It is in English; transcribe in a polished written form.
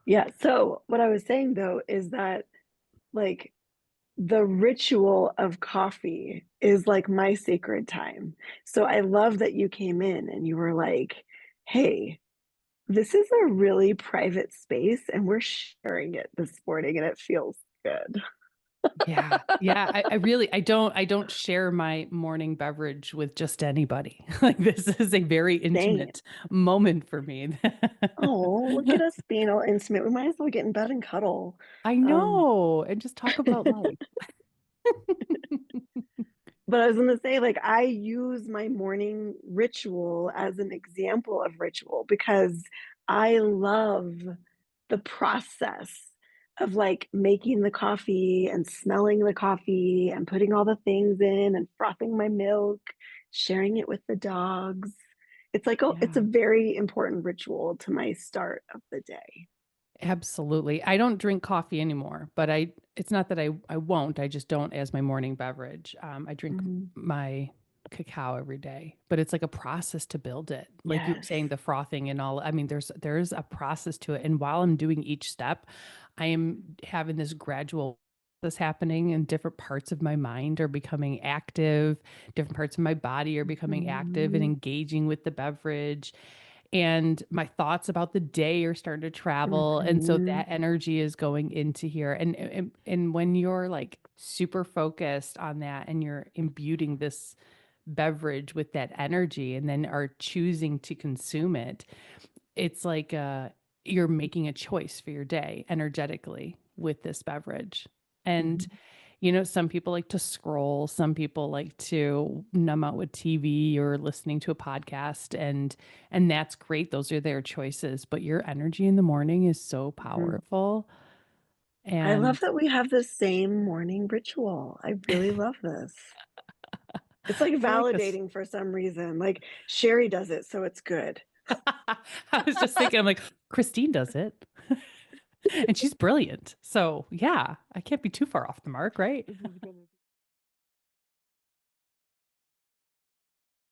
Yeah. So what I was saying though is that like the ritual of coffee is like my sacred time. So I love that you came in and you were like, hey, this is a really private space and we're sharing it this morning and it feels good. Yeah. Yeah. I don't share my morning beverage with just anybody. Like this is a very Same. intimate moment for me. Oh, look at us being all intimate. We might as well get in bed and cuddle. I Um, know. And just talk about life. but I was gonna say, like, I use my morning ritual as an example of ritual because I love the process of like making the coffee and smelling the coffee and putting all the things in and frothing my milk, sharing it with the dogs. It's like, oh, it's a Yeah. very important ritual to my start of the day. Absolutely. I don't drink coffee anymore, but it's not that I won't. I just don't as my morning beverage. I drink Mhm. my cacao every day, but it's like a process to build it. Like you were Yes. saying, the frothing and all. I mean, there's a process to it. And while I'm doing each step, I am having this gradual this happening and different parts of my mind are becoming active, different parts of my body are becoming active and Mhm. engaging with the beverage, and my thoughts about the day are starting to travel, and so Mhm. that energy is going into here, and when you're, like, super focused on that and you're imbuing this beverage with that energy and then are choosing to consume it, it's like, you're making a choice for your day energetically with this beverage, and Mhm. some people like to scroll, some people like to numb out with TV or listening to a podcast, and that's great. Those are their choices, but your energy in the morning is so Mhm. powerful. I And love that we have the same morning ritual. I really love this. It's, like, I like this. validating for some reason, like, Sheri does it, so it's good. I was just thinking, I'm like, Christine does it. And she's brilliant. So yeah, I can't be too far off the mark, right?